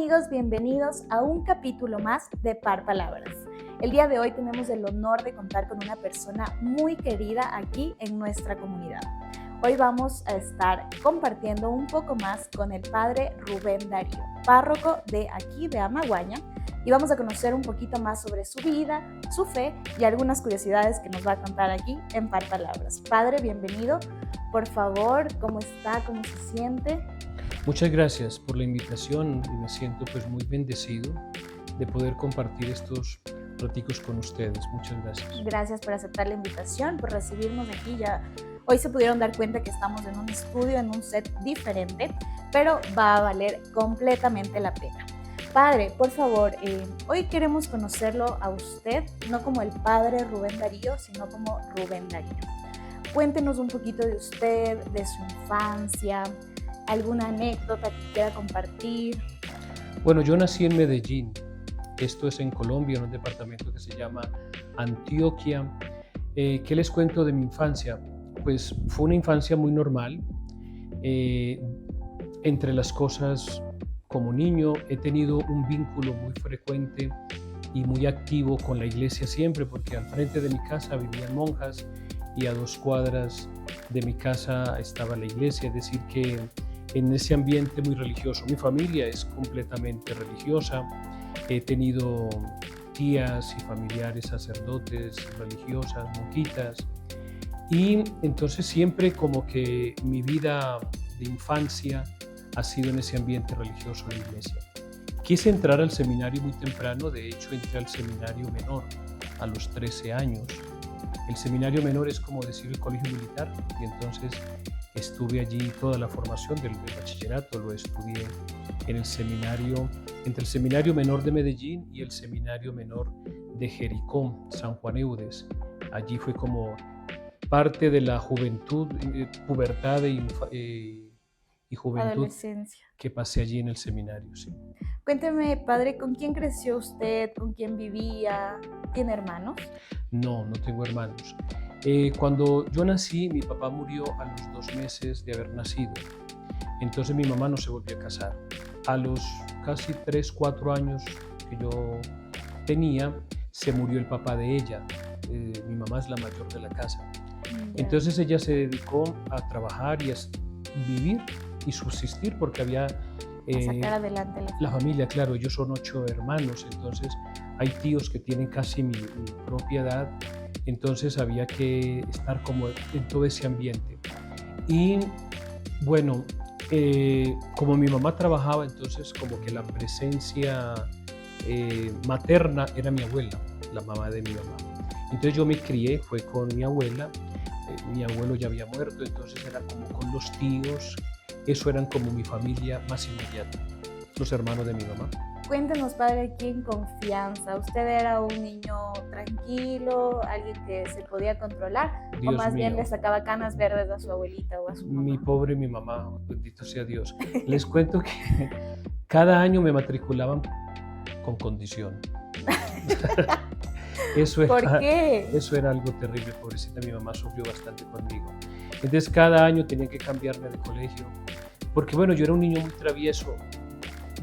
amigos, bienvenidos a un capítulo más de Par Palabras. El día de hoy tenemos el honor de contar con una persona muy querida aquí en nuestra comunidad. Hoy vamos a estar compartiendo un poco más con el padre Rubén Darío, párroco de aquí de Amaguaña, y vamos a conocer un poquito más sobre su vida, su fe y algunas curiosidades que nos va a contar aquí en Par Palabras. Padre, bienvenido. Por favor, ¿cómo está? ¿Cómo se siente? Muchas gracias por la invitación y me siento muy bendecido de poder compartir estos raticos con ustedes. Muchas gracias. Gracias por aceptar la invitación, por recibirnos aquí. Ya hoy se pudieron dar cuenta que estamos en un estudio, en un set diferente, pero va a valer completamente la pena. Padre, por favor, hoy queremos conocerlo a usted, no como el padre Rubén Darío, sino como Rubén Darío. Cuéntenos un poquito de usted, de su infancia, alguna anécdota que quiera compartir. Bueno, yo nací en Medellín, esto es en Colombia, en un departamento que se llama Antioquia. ¿Qué les cuento de mi infancia? Pues fue una infancia muy normal. Entre las cosas, como niño he tenido un vínculo muy frecuente y muy activo con la iglesia siempre, porque al frente de mi casa vivían monjas y a 2 cuadras de mi casa estaba la iglesia, es decir que en ese ambiente muy religioso. Mi familia es completamente religiosa, he tenido tías y familiares sacerdotes, religiosas, monjitas, y entonces siempre como que mi vida de infancia ha sido en ese ambiente religioso de la iglesia. Quise entrar al seminario muy temprano, de hecho entré al seminario menor a los 13 años. El seminario menor es como decir el colegio militar, y entonces estuve allí toda la formación del bachillerato, lo estudié en el seminario, entre el seminario menor de Medellín y el seminario menor de Jericó, San Juan Eudes. Allí fue como parte de la juventud, pubertad y juventud que pasé allí en el seminario. Sí. Cuénteme, padre, ¿con quién creció usted? ¿Con quién vivía? ¿Tiene hermanos? No, no tengo hermanos. Cuando yo nací, mi papá murió a los 2 meses de haber nacido. Entonces mi mamá no se volvió a casar. A los casi 3, 4 años que yo tenía, se murió el papá de ella. Mi mamá es la mayor de la casa. Entonces ella se dedicó a trabajar y a vivir y subsistir porque había sacar adelante la familia, claro, ellos son 8 hermanos, entonces hay tíos que tienen casi mi propia edad, entonces había que estar como en todo ese ambiente. Y bueno, como mi mamá trabajaba, entonces como que la presencia materna era mi abuela, la mamá de mi mamá. Entonces yo me crié, fue con mi abuela, mi abuelo ya había muerto, entonces era como con los tíos. Eso eran como mi familia más inmediata, los hermanos de mi mamá. Cuéntenos, padre, aquí en confianza. ¿Usted era un niño tranquilo, alguien que se podía controlar? Dios ¿O más mío, bien le sacaba canas verdes a su abuelita o a su mamá? Mi pobre mi mamá, bendito sea Dios. Les cuento que cada año me matriculaban con condición. ¿Por qué? Eso era algo terrible, pobrecita, mi mamá sufrió bastante conmigo. Entonces cada año tenía que cambiarme de colegio, porque bueno, yo era un niño muy travieso,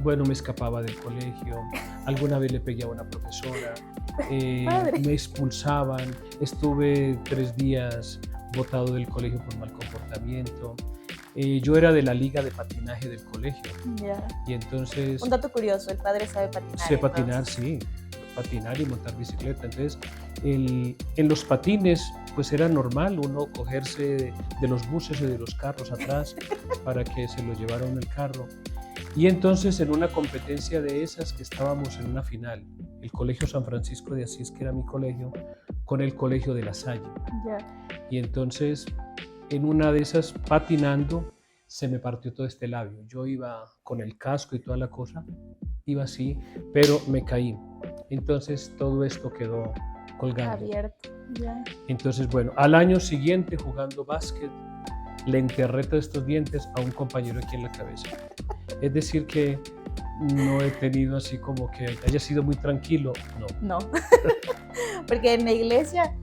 bueno, me escapaba del colegio, alguna vez le pegué a una profesora, me expulsaban, estuve 3 días botado del colegio por mal comportamiento. Yo era de la liga de patinaje del colegio. Y entonces... Un dato curioso, el padre sabe patinar. Sé patinar, sí, patinar y montar bicicleta. Entonces, en los patines, pues era normal uno cogerse de los buses y de los carros atrás para que se lo llevaran en el carro. Y entonces, en una competencia de esas que estábamos en una final, el Colegio San Francisco de Asís, que era mi colegio, con el Colegio de La Salle. Y entonces, en una de esas, patinando, se me partió todo este labio. Yo iba con el casco y toda la cosa, iba así, pero me caí. Entonces todo esto quedó colgando. Abierto. Entonces, bueno, al año siguiente, jugando básquet, le enterré todos estos dientes a un compañero aquí en la cabeza. Es decir que no he tenido así como que haya sido muy tranquilo, no. No, porque en la iglesia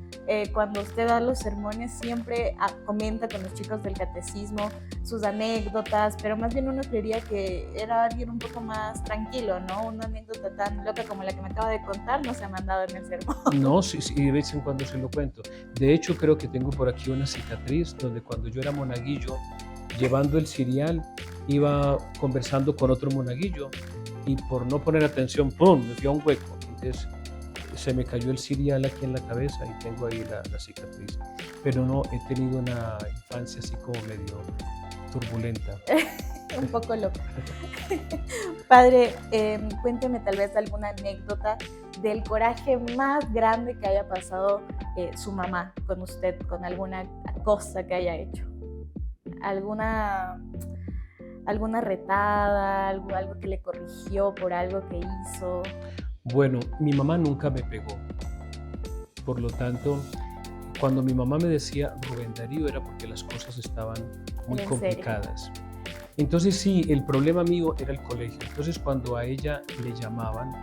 cuando usted da los sermones siempre comenta con los chicos del catecismo sus anécdotas, pero más bien uno creería que era alguien un poco más tranquilo, ¿no? Una anécdota tan loca como la que me acaba de contar no se ha mandado en el sermón. No, sí, sí, de vez en cuando se lo cuento. De hecho, creo que tengo por aquí una cicatriz donde cuando yo era monaguillo, llevando el cirial, iba conversando con otro monaguillo y por no poner atención, ¡pum!, me fui a un hueco. Entonces se me cayó el cirial aquí en la cabeza y tengo ahí la cicatriz. Pero no, he tenido una infancia así como medio turbulenta. Un poco loco. Padre, cuénteme tal vez alguna anécdota del coraje más grande que haya pasado su mamá con usted, con alguna cosa que haya hecho. Alguna retada, algo que le corrigió por algo que hizo. Bueno, mi mamá nunca me pegó. Por lo tanto, cuando mi mamá me decía Rubén Darío era porque las cosas estaban muy complicadas. Entonces sí, el problema mío era el colegio. Entonces cuando a ella le llamaban,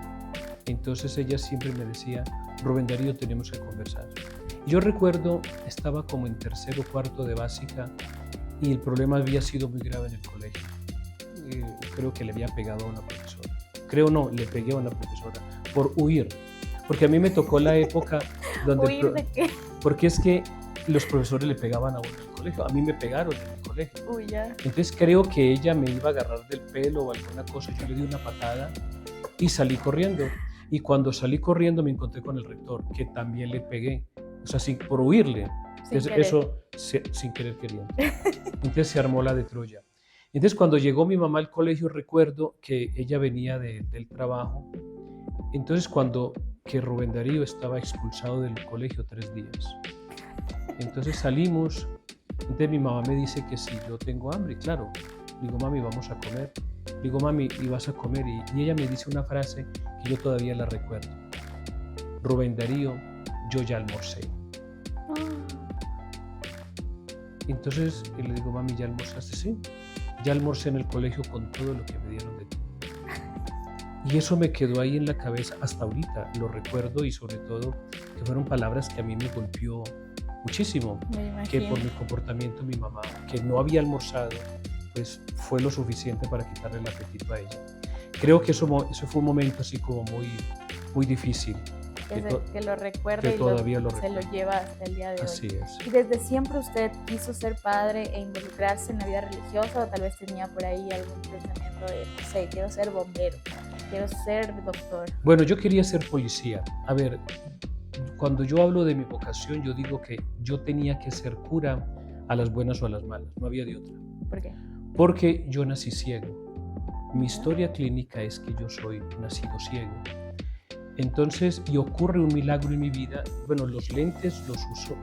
entonces ella siempre me decía, Rubén Darío, tenemos que conversar. Yo recuerdo, estaba como en tercero o cuarto de básica y el problema había sido muy grave en el colegio. Creo que le había pegado a una profesora. Le pegué a una profesora por huir. Porque a mí me tocó la época donde... ¿Huir de qué? Porque es que los profesores le pegaban a uno en el colegio. A mí me pegaron en el colegio. Uy, ya. Entonces creo que ella me iba a agarrar del pelo o alguna cosa. Yo le di una patada y salí corriendo. Y cuando salí corriendo me encontré con el rector, que también le pegué. O sea, por huirle. Entonces, eso sin querer queriendo. Entonces se armó la de Troya. Entonces cuando llegó mi mamá al colegio, recuerdo que ella venía del trabajo. Entonces que Rubén Darío estaba expulsado del colegio 3 días. Entonces salimos. Entonces mi mamá me dice que si yo tengo hambre, claro. Digo, mami, vamos a comer. Digo, mami, ¿y vas a comer? Y ella me dice una frase que yo todavía la recuerdo. Rubén Darío, yo ya almorcé. Entonces le digo, mami, ¿ya almorzaste? Sí. Ya almorcé en el colegio con todo lo que me dieron de ti. Y eso me quedó ahí en la cabeza hasta ahorita. Lo recuerdo y sobre todo que fueron palabras que a mí me golpeó muchísimo. Que por mi comportamiento mi mamá, que no había almorzado, pues fue lo suficiente para quitarle el apetito a ella. Creo que eso fue un momento así como muy difícil. Que lo recuerda y se lo lleva hasta el día de hoy. Así es. ¿Y desde siempre usted quiso ser padre e involucrarse en la vida religiosa o tal vez tenía por ahí algún pensamiento de, no sé, quiero ser bombero, quiero ser doctor? Bueno, yo quería ser policía. A ver, cuando yo hablo de mi vocación, yo digo que yo tenía que ser cura a las buenas o a las malas, no había de otra. ¿Por qué? Porque yo nací ciego. Mi historia clínica es que yo soy nacido ciego. Entonces, y ocurre un milagro en mi vida. Bueno, los lentes los uso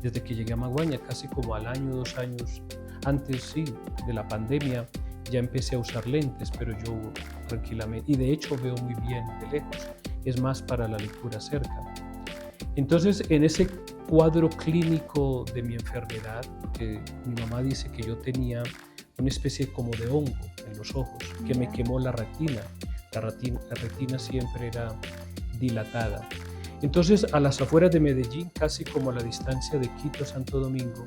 desde que llegué a Maguaña, casi como al año, 2 años antes, sí, de la pandemia, ya empecé a usar lentes, pero yo tranquilamente, y de hecho veo muy bien de lejos, es más para la lectura cerca. Entonces, en ese cuadro clínico de mi enfermedad, que mi mamá dice que yo tenía una especie como de hongo en los ojos, que me quemó la retina. La retina siempre era dilatada. Entonces, a las afueras de Medellín, casi como a la distancia de Quito, Santo Domingo,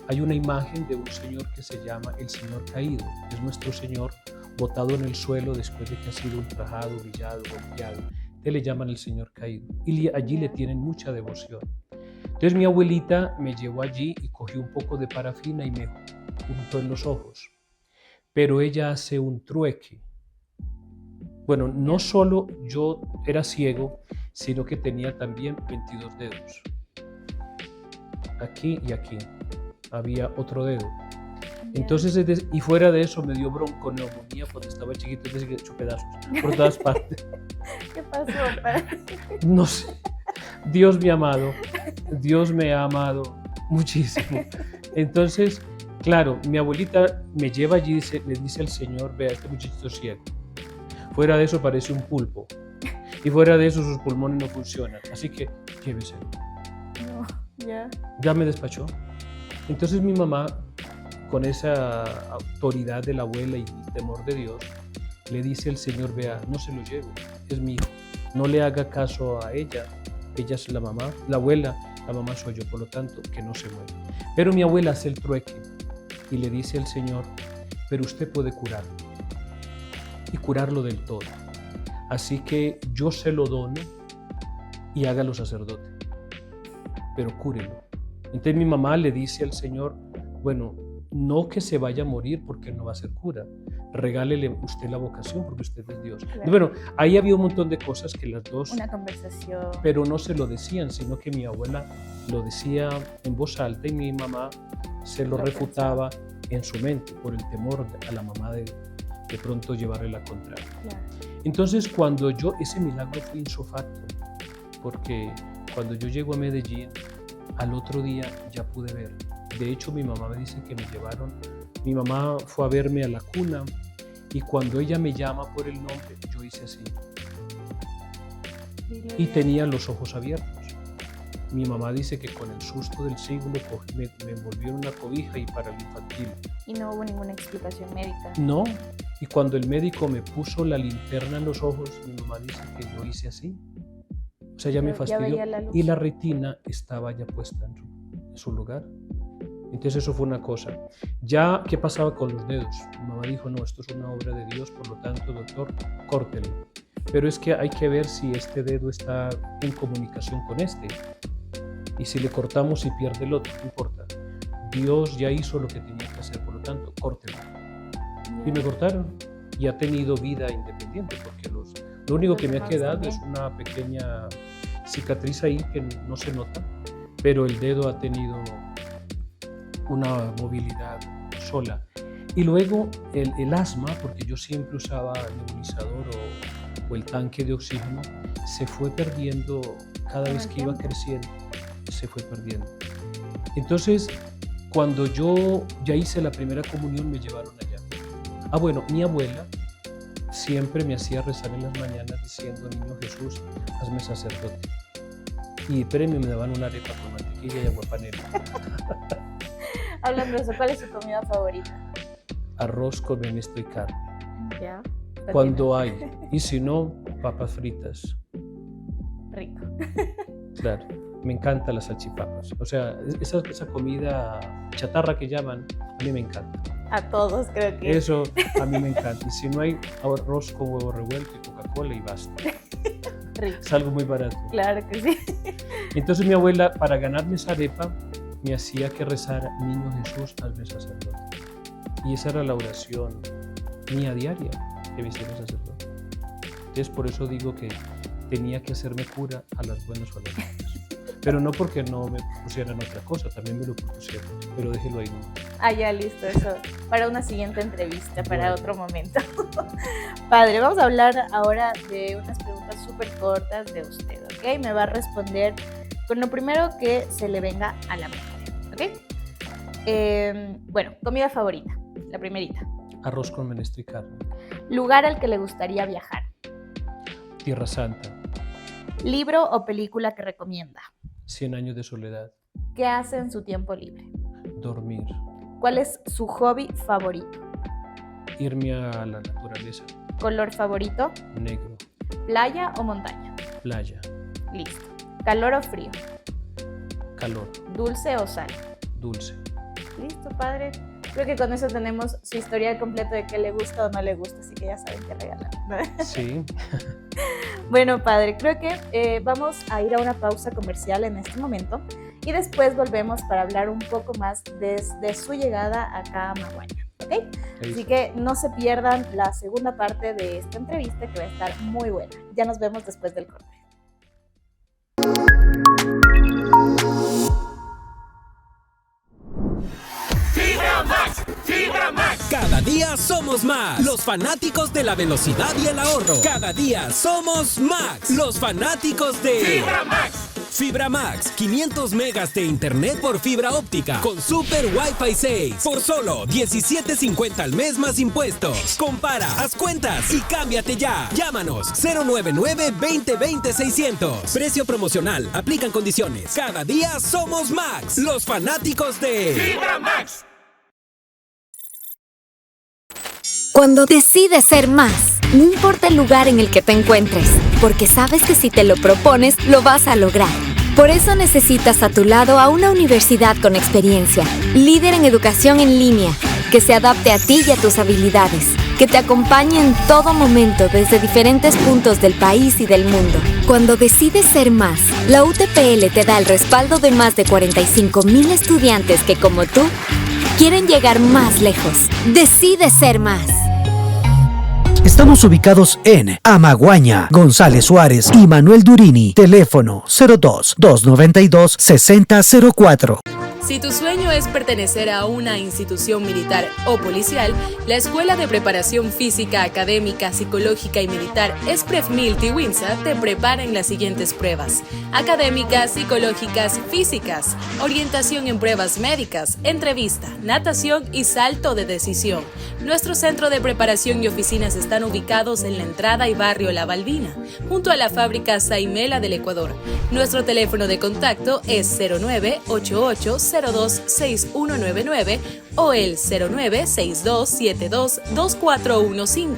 hay una imagen de un señor que se llama el Señor Caído. Es nuestro Señor botado en el suelo después de que ha sido ultrajado, humillado, golpeado. Entonces le llaman el Señor Caído. Y allí le tienen mucha devoción. Entonces mi abuelita me llevó allí y cogió un poco de parafina y me untó en los ojos. Pero ella hace un trueque. Bueno, no solo yo era ciego, sino que tenía también 22 dedos. Aquí y aquí había otro dedo. Entonces, y fuera de eso me dio bronconeumonía cuando estaba chiquito, entonces he hecho pedazos por todas partes. ¿Qué pasó, padre? No sé. Dios me ha amado. Dios me ha amado muchísimo. Entonces, claro, mi abuelita me lleva allí y le dice al Señor, vea, este muchachito es ciego. Fuera de eso parece un pulpo. Y fuera de eso sus pulmones no funcionan. Así que llévese. No, ya. Ya me despachó. Entonces mi mamá, con esa autoridad de la abuela y el temor de Dios, le dice al Señor, vea, no se lo lleve, es mi hijo. No le haga caso a ella. Ella es la mamá, la abuela, la mamá soy yo, por lo tanto, que no se muera. Pero mi abuela hace el trueque y le dice al Señor, pero usted puede curarlo y curarlo del todo. Así que yo se lo dono y hágalo sacerdote, pero cúrelo. Entonces mi mamá le dice al Señor, bueno, no que se vaya a morir porque no va a ser cura, regálele usted la vocación porque usted es Dios. Claro. Bueno, ahí había un montón de cosas que las dos, Una conversación. pero no se lo decían, sino que mi abuela lo decía en voz alta y mi mamá se lo refutaba en su mente por el temor a la mamá de pronto llevarle la contraria. Claro. Entonces ese milagro fue insofacto, porque cuando yo llego a Medellín, al otro día ya pude ver. De hecho, mi mamá me dice que mi mamá fue a verme a la cuna y cuando ella me llama por el nombre, yo hice así y tenía los ojos abiertos. Mi mamá dice que con el susto del siglo me envolvió en una cobija y para el infantil. Y no hubo ninguna explicación médica. No, y cuando el médico me puso la linterna en los ojos, mi mamá dice que yo hice así. O sea, ya me fastidió y la retina estaba ya puesta en su lugar. Entonces eso fue una cosa. Ya, ¿qué pasaba con los dedos? Mi mamá dijo, no, esto es una obra de Dios, por lo tanto, doctor, córtelo. Pero es que hay que ver si este dedo está en comunicación con este. Y si le cortamos y pierde el otro, no importa. Dios ya hizo lo que tenía que hacer, por lo tanto, córtelo. Y me cortaron. Y ha tenido vida independiente, porque lo único que me ha quedado es una pequeña cicatriz ahí que no se nota, pero el dedo ha tenido una movilidad sola. Y luego el asma, porque yo siempre usaba nebulizador o el tanque de oxígeno, se fue perdiendo cada vez que iba creciendo, se fue perdiendo. Entonces, cuando yo ya hice la primera comunión, me llevaron allá. Bueno, mi abuela siempre me hacía rezar en las mañanas diciendo, niño Jesús, hazme sacerdote. Y premio me daban una arepa con mantequilla y agua panela. Hablando de eso, ¿cuál es su comida favorita? Arroz con menesto y carne. Ya. Cuando hay. Y si no, papas fritas. Rico. Claro, me encantan las salchipapas. O sea, esa comida chatarra que llaman, a mí me encanta. A todos creo que. Eso a mí me encanta. Y si no hay arroz con huevo revuelto y Coca-Cola y basta. Rico. Es algo muy barato. Claro que sí. Entonces mi abuela, para ganarme esa arepa, me hacía que rezara, niño Jesús, hazme sacerdote. Y esa era la oración mía diaria, que me hiciera sacerdote. Entonces por eso digo que tenía que hacerme cura a las buenas o a las malas. Pero no porque no me pusieran otra cosa, también me lo propusieron, pero déjelo ahí nomás. Ya listo, eso para una siguiente entrevista, para otro momento. Padre, vamos a hablar ahora de unas preguntas súper cortas de usted, ¿ok? Me va a responder con lo primero que se le venga a la mente, ¿ok? Bueno, comida favorita, la primerita. Arroz con menesto y carne. Lugar al que le gustaría viajar. Tierra Santa. Libro o película que recomienda. 100 años de soledad. ¿Qué hace en su tiempo libre? Dormir. ¿Cuál es su hobby favorito? Irme a la naturaleza. ¿Color favorito? Negro. ¿Playa o montaña? Playa. Listo. ¿Calor o frío? Calor. ¿Dulce o sal? Dulce. Listo, padre. Creo que con eso tenemos su historial completo de qué le gusta o no le gusta, así que ya saben qué regalar. Sí. Bueno, padre, creo que vamos a ir a una pausa comercial en este momento y después volvemos para hablar un poco más desde su llegada acá a Maguaña, ¿ok? Así que no se pierdan la segunda parte de esta entrevista que va a estar muy buena. Ya nos vemos después del corte. Fibra Max. Cada día somos más. Los fanáticos de la velocidad y el ahorro. Cada día somos Max. Los fanáticos de Fibra Max. Fibra Max, 500 megas de internet por fibra óptica con Super Wi-Fi 6 por solo $17.50 al mes más impuestos. Compara, haz cuentas y cámbiate ya. Llámanos 099-2020-600. Precio promocional, aplican condiciones. Cada día somos Max. Los fanáticos de Fibra Max. Cuando decides ser más, no importa el lugar en el que te encuentres, porque sabes que si te lo propones, lo vas a lograr. Por eso necesitas a tu lado a una universidad con experiencia, líder en educación en línea, que se adapte a ti y a tus habilidades, que te acompañe en todo momento desde diferentes puntos del país y del mundo. Cuando decides ser más, la UTPL te da el respaldo de más de 45,000 estudiantes que, como tú, quieren llegar más lejos. Decide ser más. Estamos ubicados en Amaguaña, González Suárez y Manuel Durini. Teléfono 02-292-6004. Si tu sueño es pertenecer a una institución militar o policial, la Escuela de Preparación Física, Académica, Psicológica y Militar ESPREFMIL Tiwinsa te prepara en las siguientes pruebas: académicas, psicológicas, físicas, orientación en pruebas médicas, entrevista, natación y salto de decisión. Nuestro centro de preparación y oficinas están ubicados en la entrada y barrio La Balbina, junto a la fábrica Saimela del Ecuador. Nuestro teléfono de contacto es 0988-026199 o el 0962722415,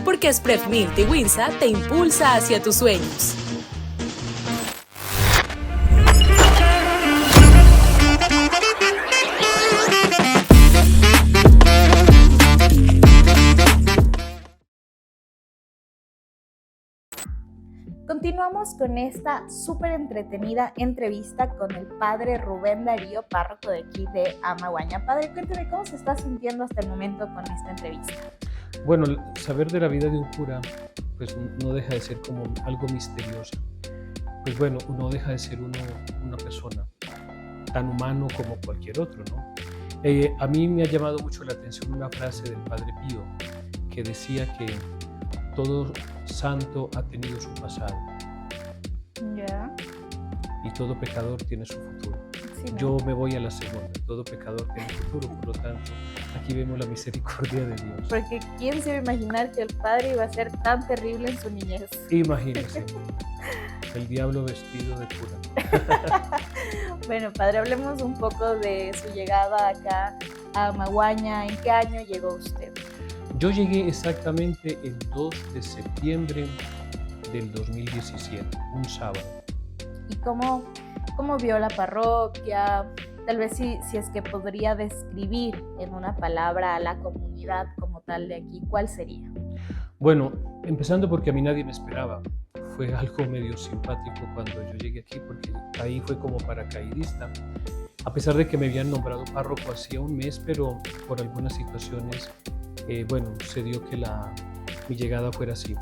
porque ESPREFMIL Tiwinsa te impulsa hacia tus sueños. Continuamos con esta súper entretenida entrevista con el padre Rubén Darío, párroco de aquí de Amaguaña. Padre, cuénteme cómo se está sintiendo hasta el momento con esta entrevista. Bueno, saber de la vida de un cura, pues no deja de ser como algo misterioso. Pues bueno, no deja de ser una persona tan humano como cualquier otro, ¿no? A mí me ha llamado mucho la atención una frase del Padre Pío que decía que todo santo ha tenido su pasado. Ya. Y todo pecador tiene su futuro. Sí, ¿no? Yo me voy a la segunda. Todo pecador tiene futuro, por lo tanto, aquí vemos la misericordia de Dios. Porque ¿quién se iba a imaginar que el padre iba a ser tan terrible en su niñez? Imagínense, el diablo vestido de cura. Bueno, padre, hablemos un poco de su llegada acá a Amaguaña. ¿En qué año llegó usted? Yo llegué exactamente el 2 de septiembre del 2017, un sábado. ¿Y cómo vio la parroquia? Tal vez si es que podría describir en una palabra a la comunidad como tal de aquí, ¿cuál sería? Bueno, empezando porque a mí nadie me esperaba. Fue algo medio simpático cuando yo llegué aquí, porque ahí fue como paracaidista. A pesar de que me habían nombrado párroco hacía un mes, pero por algunas situaciones, bueno, se dio que mi llegada fuera así.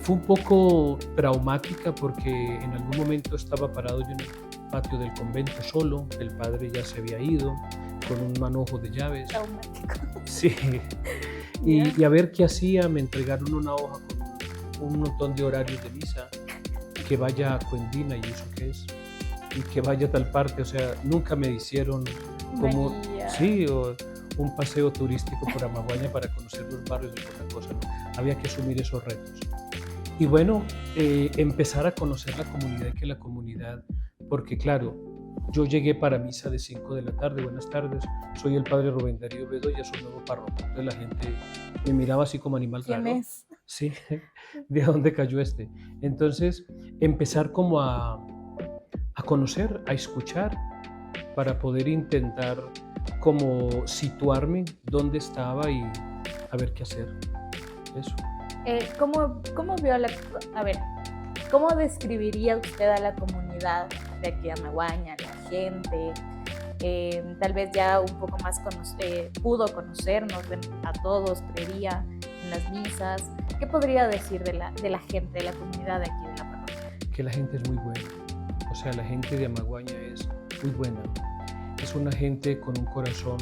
Fue un poco traumática porque en algún momento estaba parado yo en el patio del convento solo, el padre ya se había ido con un manojo de llaves. Traumático. Sí, y a ver qué hacía, me entregaron una hoja con un montón de horarios de misa, que vaya a Cuendina y eso qué es, y que vaya a tal parte, o sea, nunca me hicieron como, María. sí, o un paseo turístico por Amaguaña para conocer los barrios de otra cosa, ¿no? Había que asumir esos retos. Y bueno, empezar a conocer la comunidad, que la comunidad, porque claro, yo llegué para misa de 5 de la tarde, buenas tardes, soy el padre Rubén Darío Bedoya, soy nuevo párroco, entonces la gente me miraba así como animal ¿Quién raro. es? Sí, ¿de dónde cayó este? Entonces, empezar como a conocer, a escuchar, para poder intentar como situarme dónde estaba y a ver qué hacer. Eso. ¿Cómo vio a ver, cómo describiría usted a la comunidad de aquí a Amaguaña, la gente? Tal vez ya un poco más pudo conocernos a todos, creería, en las misas. ¿Qué podría decir de la gente, de la comunidad de aquí de la parroquia? Que la gente es muy buena. O sea, la gente de Amaguaña es muy buena. Es una gente con un corazón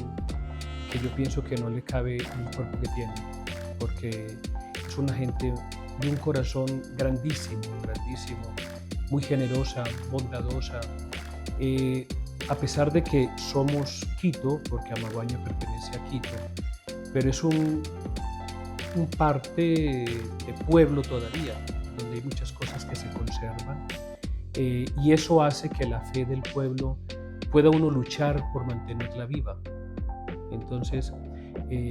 que yo pienso que no le cabe en el cuerpo que tiene, porque es una gente de un corazón grandísimo, grandísimo, muy generosa, bondadosa. A pesar de que somos Quito, porque Amaguaña pertenece a Quito, pero es un parte de pueblo todavía, donde hay muchas cosas que se conservan, y eso hace que la fe del pueblo pueda uno luchar por mantenerla viva. Entonces,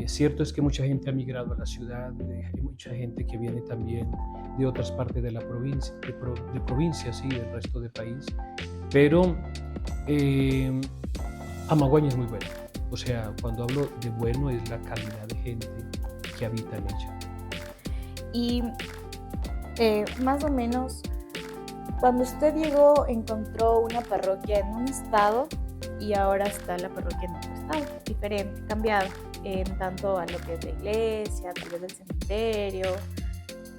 cierto es que mucha gente ha migrado a la ciudad, hay mucha gente que viene también de otras partes de la provincia, de provincias y del resto del país, pero Amaguaña es muy buena. O sea, cuando hablo de bueno es la calidad de gente que habita en ella. Y más o menos, cuando usted llegó, encontró una parroquia en un estado y ahora está la parroquia en otro estado, diferente, cambiado, en tanto a lo que es la iglesia, tal vez el cementerio.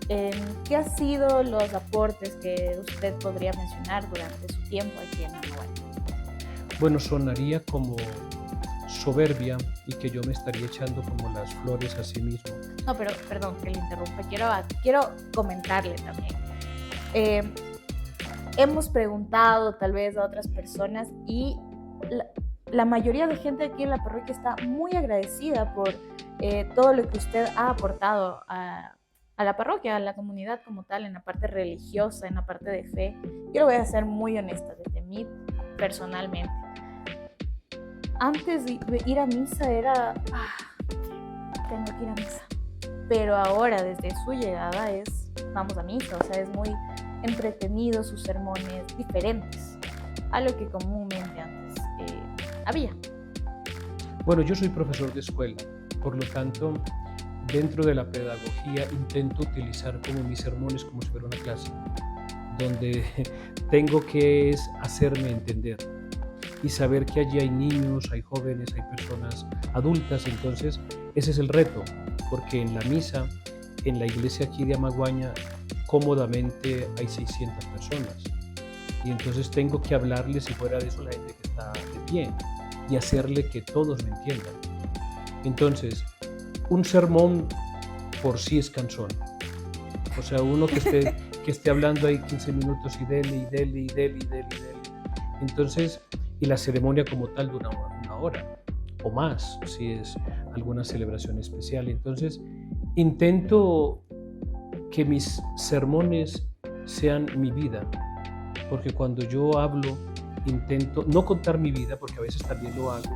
¿Qué han sido los aportes que usted podría mencionar durante su tiempo aquí en Amaguaña? Bueno, sonaría como soberbia y que yo me estaría echando como las flores a sí mismo. No, pero perdón que le interrumpa, quiero comentarle también. Hemos preguntado tal vez a otras personas y la mayoría de gente aquí en la parroquia está muy agradecida por todo lo que usted ha aportado a la parroquia, a la comunidad como tal, en la parte religiosa, en la parte de fe. Yo lo voy a ser muy honesta desde mí personalmente. Antes de ir a misa era, tengo que ir a misa. Pero ahora, desde su llegada, vamos a misa. O sea, es muy entretenido, sus sermones diferentes a lo que comúnmente antes había. Bueno, yo soy profesor de escuela, por lo tanto, dentro de la pedagogía intento utilizar como mis sermones como si fuera una clase, donde tengo que hacerme entender y saber que allí hay niños, hay jóvenes, hay personas adultas. Entonces ese es el reto, porque en la misa, en la iglesia aquí de Amaguaña, cómodamente hay 600 personas y entonces tengo que hablarles, si fuera de eso, la gente que está de pie, y hacerle que todos me entiendan. Entonces, un sermón por sí es cansón. O sea, uno que esté hablando ahí 15 minutos y dele. Entonces, y la ceremonia como tal dura una hora o más, si es alguna celebración especial. Entonces, intento que mis sermones sean mi vida, porque cuando yo hablo, intento no contar mi vida, porque a veces también lo hago,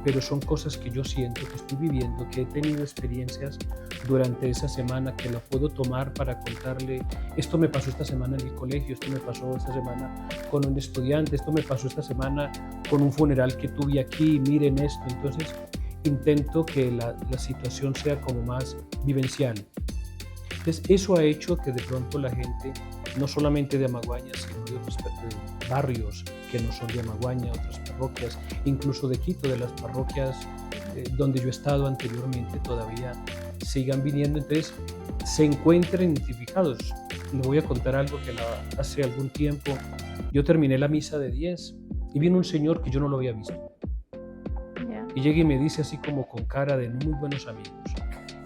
pero son cosas que yo siento, que estoy viviendo, que he tenido experiencias durante esa semana, que la puedo tomar para contarle: esto me pasó esta semana en el colegio, esto me pasó esta semana con un estudiante, esto me pasó esta semana con un funeral que tuve aquí, miren esto. Entonces intento que la situación sea como más vivencial. Entonces eso ha hecho que de pronto la gente, no solamente de Amaguaña, sino de otros barrios que no son de Amaguaña, otras parroquias, incluso de Quito, de las parroquias donde yo he estado anteriormente, todavía sigan viniendo. Entonces se encuentran identificados. Les voy a contar algo que hace algún tiempo yo terminé la misa de 10 y vino un señor que yo no lo había visto. Y llega y me dice así como con cara de muy buenos amigos,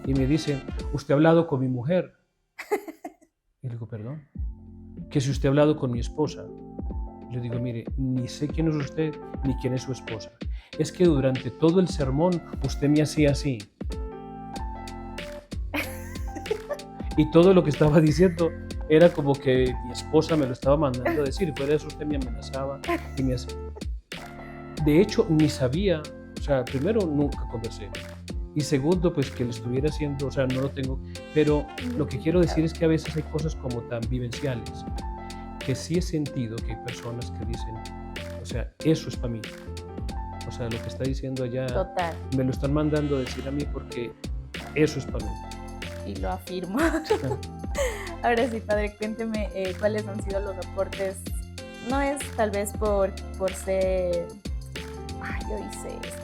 y me dice: ¿usted ha hablado con mi mujer? Y le digo: ¿perdón? Que si usted ha hablado con mi esposa. Le digo: mire, ni sé quién es usted ni quién es su esposa. Es que durante todo el sermón usted me hacía así. Y todo lo que estaba diciendo era como que mi esposa me lo estaba mandando a decir. Y fuera de eso usted me amenazaba y me hacía. De hecho, ni sabía. O sea, primero, nunca conversé. Y segundo, pues que lo estuviera haciendo, o sea, no lo tengo. Pero lo que quiero decir es que a veces hay cosas como tan vivenciales, que sí he sentido que hay personas que dicen, o sea, eso es para mí. O sea, lo que está diciendo allá, total, me lo están mandando a decir a mí porque eso es para mí. Y lo afirmo. Ahora sí, padre, cuénteme cuáles han sido los aportes. No es tal vez por ser, yo hice esto,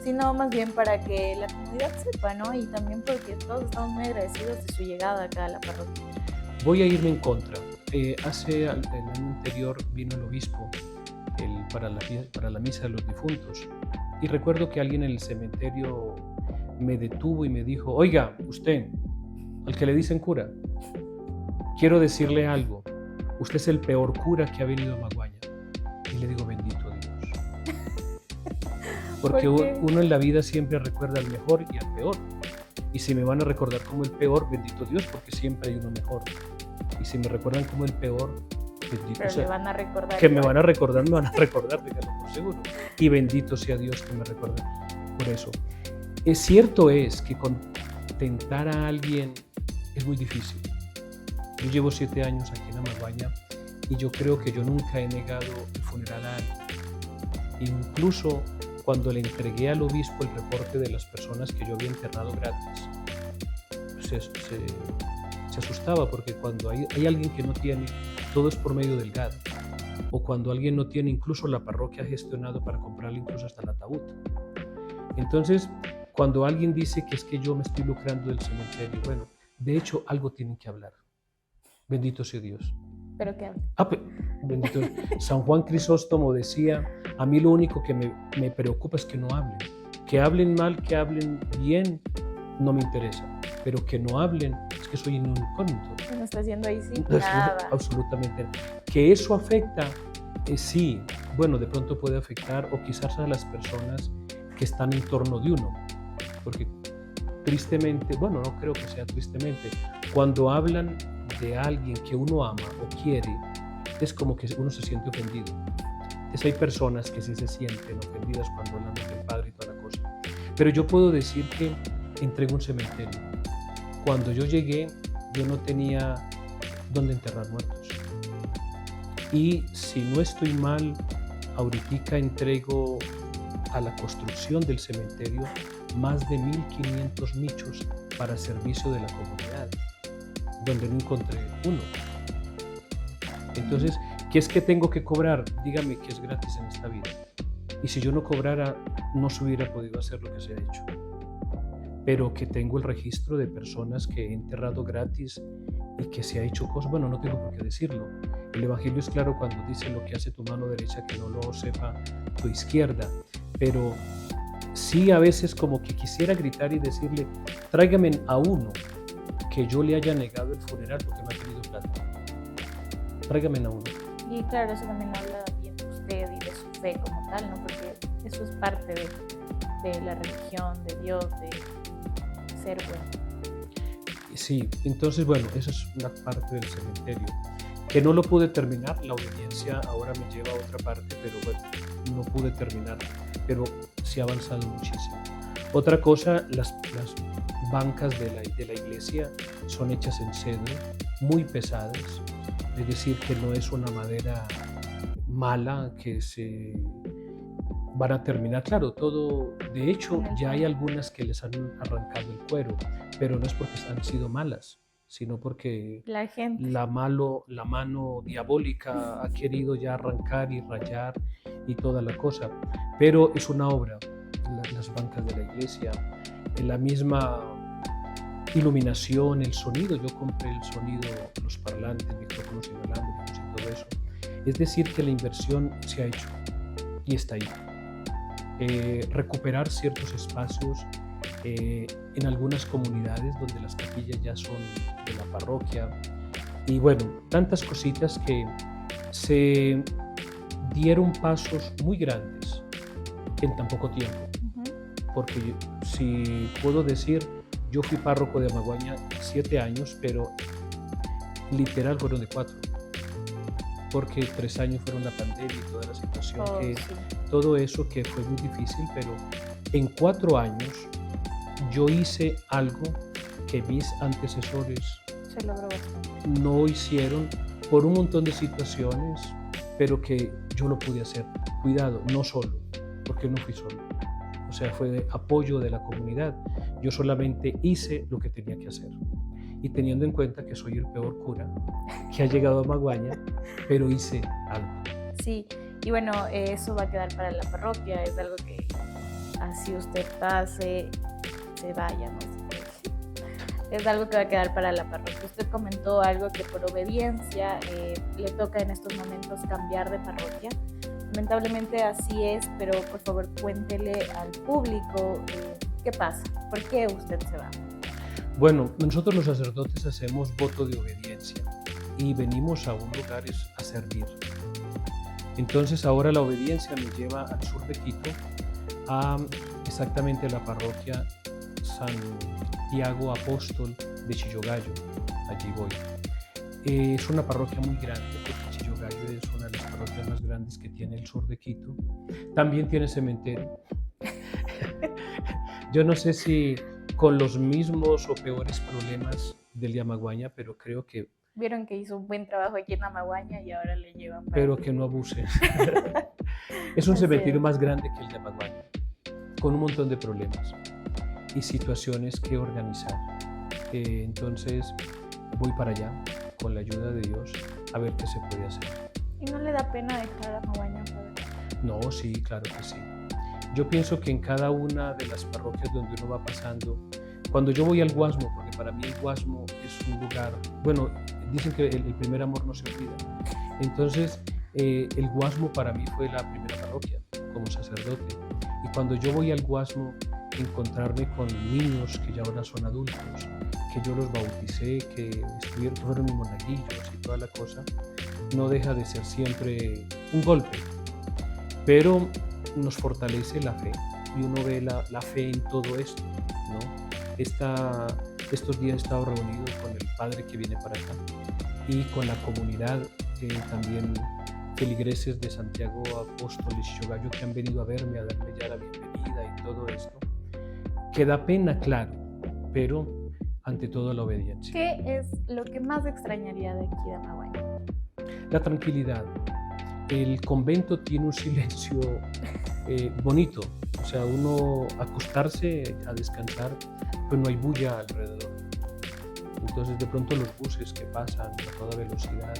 sino más bien para que la comunidad sepa, ¿no? Y también porque todos estamos muy agradecidos de su llegada acá a la parroquia. Voy a irme en contra. El año anterior vino el obispo para la misa de los difuntos, y recuerdo que alguien en el cementerio me detuvo y me dijo: oiga, usted, al que le dicen cura, quiero decirle algo, usted es el peor cura que ha venido a Amaguaña. Y le digo: bendito Dios. Porque uno en la vida siempre recuerda al mejor y al peor, y si me van a recordar como el peor, bendito Dios, porque siempre hay uno mejor. Y si me recuerdan como el peor, bendito. Pero me van a recordar. Que igual. Me van a recordar, díganlo por seguro. Y bendito sea Dios que me recuerde por eso. Es cierto es que contentar a alguien es muy difícil. Yo llevo 7 años aquí en Amaguaña y yo creo que yo nunca he negado el funeral a alguien. Incluso cuando le entregué al obispo el reporte de las personas que yo había enterrado gratis, se asustaba, porque cuando hay alguien que no tiene, todo es por medio del GAD. O cuando alguien no tiene, incluso la parroquia ha gestionado para comprarle incluso hasta el ataúd. Entonces, cuando alguien dice que es que yo me estoy lucrando del cementerio, bueno, de hecho algo tienen que hablar. Bendito sea Dios. ¿Pero qué? Bendito. San Juan Crisóstomo decía, a mí lo único que me preocupa es que no hablen. Que hablen mal, que hablen bien, no me interesa. Pero que no hablen, es que soy un incógnito. No está haciendo ahí sí No, nada. absolutamente. Que eso afecta, sí, bueno, de pronto puede afectar, o quizás a las personas que están en torno de uno. Porque tristemente, bueno, no creo que sea tristemente, cuando hablan de alguien que uno ama o quiere, es como que uno se siente ofendido. Entonces hay personas que sí se sienten ofendidas cuando hablan del Padre y toda la cosa. Pero yo puedo decir que entré en un cementerio. Cuando yo llegué, yo no tenía dónde enterrar muertos. Y si no estoy mal, ahorita entrego a la construcción del cementerio más de 1.500 nichos para servicio de la comunidad, donde no encontré uno. Entonces, ¿qué es que tengo que cobrar? Dígame que es gratis en esta vida. Y si yo no cobrara, no se hubiera podido hacer lo que se ha hecho. Pero que tengo el registro de personas que he enterrado gratis y que se ha hecho cosas, bueno, no tengo por qué decirlo. El Evangelio es claro cuando dice lo que hace tu mano derecha que no lo sepa tu izquierda, pero sí a veces como que quisiera gritar y decirle, tráigame a uno que yo le haya negado el funeral porque no ha tenido plata. Tráigame a uno. Y claro, eso también habla bien de usted y de su fe como tal, ¿no? Porque eso es parte de la religión, de Dios, de ser bueno. Sí, entonces bueno, esa es una parte del cementerio. Que no lo pude terminar, la obediencia ahora me lleva a otra parte, pero bueno, no pude terminar, pero sí ha avanzado muchísimo. Otra cosa, las bancas de la iglesia son hechas en cedro, muy pesadas, es decir, que no es una madera mala que se van a terminar. Claro, todo, de hecho, ya hay algunas que les han arrancado el cuero, pero no es porque han sido malas, sino porque La gente. la mano diabólica ha querido ya arrancar y rayar y toda la cosa. Pero es una obra, las bancas de la iglesia, en la misma iluminación, el sonido. Yo compré el sonido, los parlantes, micrófonos inalámbricos y todo eso. Es decir, que la inversión se ha hecho y está ahí. Recuperar ciertos espacios en algunas comunidades donde las capillas ya son de la parroquia, y bueno, tantas cositas que se dieron pasos muy grandes en tan poco tiempo. Porque si puedo decir, yo fui párroco de Amaguaña 7 años, pero literal fueron de 4, porque 3 años fueron la pandemia y toda la situación, Sí. todo eso que fue muy difícil, pero en 4 años yo hice algo que mis antecesores Se logró bastante. no hicieron por un montón de situaciones, pero que yo lo pude hacer. Cuidado, no solo, porque no fui solo. O sea, fue de apoyo de la comunidad. Yo solamente hice lo que tenía que hacer. Y teniendo en cuenta que soy el peor cura que ha llegado a Amaguaña, pero hice algo. Sí, y bueno, eso va a quedar para la parroquia, es algo que así usted pase, se vaya, no sé. Es algo que va a quedar para la parroquia. Usted comentó algo que por obediencia le toca en estos momentos cambiar de parroquia. Lamentablemente así es, pero por favor cuéntele al público qué pasa, por qué usted se va. Bueno, nosotros los sacerdotes hacemos voto de obediencia y venimos a un lugar a servir. Entonces ahora la obediencia me lleva al sur de Quito, a exactamente la parroquia Santiago Apóstol de Chillogallo. Allí voy. Es una parroquia muy grande, porque Chillogallo es una de las parroquias más grandes que tiene el sur de Quito. También tiene cementerio. Yo no sé si con los mismos o peores problemas del de Amaguaña, pero creo que Vieron que hizo un buen trabajo aquí en Amaguaña y ahora le llevan para... pero que no abusen. Es un Así cementerio es. más grande que el de Amaguaña, con un montón de problemas y situaciones que organizar. Entonces voy para allá con la ayuda de Dios a ver qué se puede hacer. ¿Y no le da pena dejar Amaguaña, padre? No, sí, claro que sí. Yo pienso que en cada una de las parroquias donde uno va pasando, cuando yo voy al Guasmo, porque para mí el Guasmo es un lugar, bueno, dicen que el primer amor no se olvida. Entonces, el Guasmo para mí fue la primera parroquia como sacerdote. Y cuando yo voy al Guasmo, encontrarme con niños que ya ahora son adultos, que yo los bauticé, que fueron mis monaguillos y toda la cosa, no deja de ser siempre un golpe. Pero nos fortalece la fe y uno ve la fe en todo esto, ¿no? Estos días he estado reunido con el padre que viene para acá y con la comunidad también feligreses de Santiago Apóstol y Xillogallo que han venido a verme, a darme ya la bienvenida y todo esto, que da pena, claro, pero ante todo la obediencia. ¿Qué es lo que más extrañaría de aquí de Amaguaña? La tranquilidad. El convento tiene un silencio bonito, o sea, uno acostarse a descansar, pues no hay bulla alrededor. Entonces de pronto los buses que pasan a toda velocidad,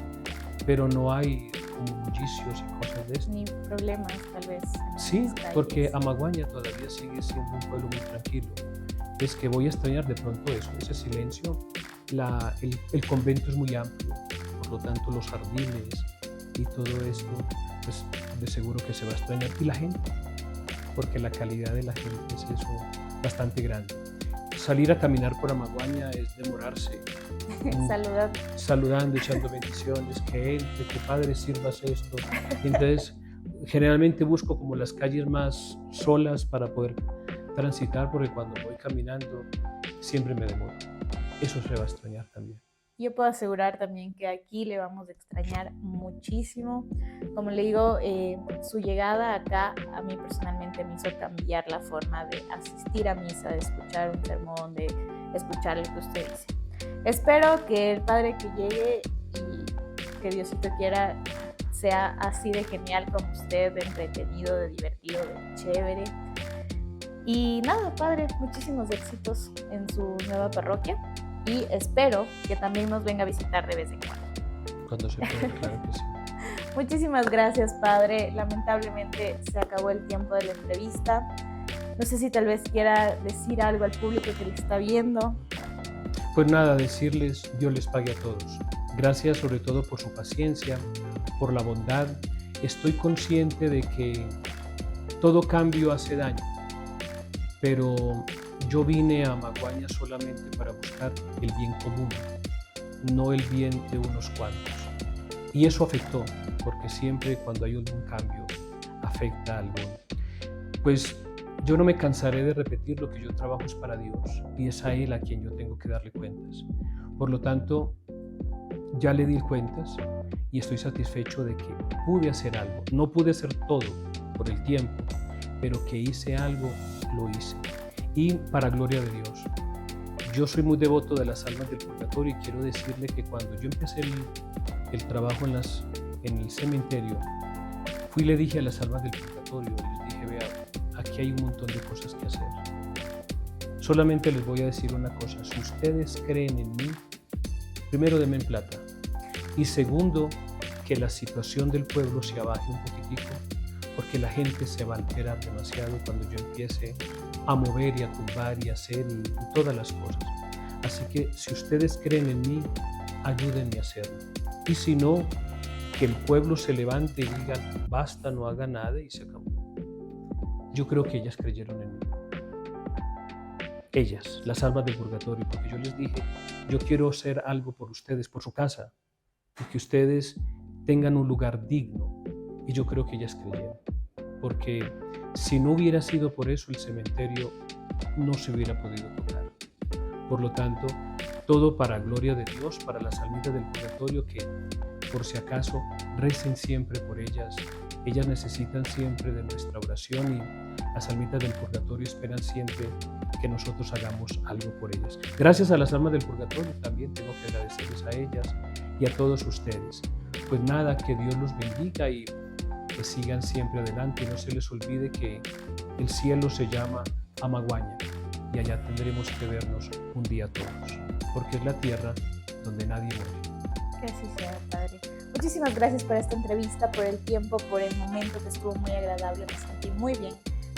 pero no hay como bullicios y cosas de esto. Ni problemas, tal vez. En Sí, las calles. porque Amaguaña todavía sigue siendo un pueblo muy tranquilo. Es que voy a extrañar de pronto eso, ese silencio. El convento es muy amplio, por lo tanto los jardines y todo esto, pues de seguro que se va a extrañar. Y la gente, porque la calidad de la gente es eso, bastante grande. Salir a caminar por Amaguaña es demorarse. Saludando, echando bendiciones, que entre, que Padre sirvas esto. Y entonces, generalmente busco como las calles más solas para poder transitar, porque cuando voy caminando siempre me demoro. Eso se va a extrañar también. Yo puedo asegurar también que aquí le vamos a extrañar muchísimo. Como le digo, su llegada acá a mí personalmente me hizo cambiar la forma de asistir a misa, de escuchar un sermón, de escuchar lo que usted dice. Espero que el Padre que llegue y que Diosito quiera sea así de genial como usted, de entretenido, de divertido, de chévere. Y nada, Padre, muchísimos éxitos en su nueva parroquia. Y espero que también nos venga a visitar de vez en cuando. Cuando se pueda, claro que sí. Muchísimas gracias, Padre. Lamentablemente se acabó el tiempo de la entrevista. No sé si tal vez quiera decir algo al público que le está viendo. Pues nada, decirles, Dios les pague a todos. Gracias sobre todo por su paciencia, por la bondad. Estoy consciente de que todo cambio hace daño, pero yo vine a Amaguaña solamente para buscar el bien común, no el bien de unos cuantos. Y eso afectó, porque siempre cuando hay algún cambio, afecta a alguno. Pues yo no me cansaré de repetir lo que yo trabajo es para Dios, y es a Él a quien yo tengo que darle cuentas. Por lo tanto, ya le di cuentas y estoy satisfecho de que pude hacer algo. No pude hacer todo por el tiempo, pero que hice algo, lo hice. Y para gloria de Dios. Yo soy muy devoto de las almas del purgatorio y quiero decirle que cuando yo empecé el trabajo en el cementerio, fui y le dije a las almas del purgatorio, les dije, vea, aquí hay un montón de cosas que hacer. Solamente les voy a decir una cosa, si ustedes creen en mí, primero denme en plata y segundo, que la situación del pueblo se abaje un poquitico, porque la gente se va a alterar demasiado cuando yo empiece a mover y a tumbar y a hacer y todas las cosas. Así que si ustedes creen en mí, ayúdenme a hacerlo. Y si no, que el pueblo se levante y diga, basta, no haga nada y se acabó. Yo creo que ellas creyeron en mí. Ellas, las almas del purgatorio, porque yo les dije, yo quiero hacer algo por ustedes, por su casa, y que ustedes tengan un lugar digno. Y yo creo que ellas creyeron, porque si no hubiera sido por eso, el cementerio no se hubiera podido tocar. Por lo tanto, todo para gloria de Dios, para las almitas del purgatorio, que por si acaso recen siempre por ellas. Ellas necesitan siempre de nuestra oración y las almitas del purgatorio esperan siempre que nosotros hagamos algo por ellas. Gracias a las almas del purgatorio también tengo que agradecerles a ellas y a todos ustedes. Pues nada, que Dios los bendiga y que sigan siempre adelante y no se les olvide que el cielo se llama Amaguaña y allá tendremos que vernos un día todos, porque es la tierra donde nadie muere. Que así sea, Padre. Muchísimas gracias por esta entrevista, por el tiempo, por el momento que estuvo muy agradable, me sentí muy bien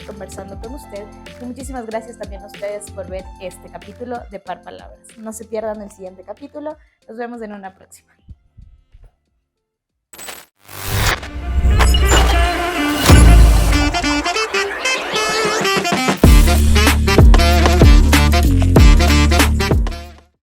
conversando con usted y muchísimas gracias también a ustedes por ver este capítulo de Par Palabras. No se pierdan el siguiente capítulo, nos vemos en una próxima.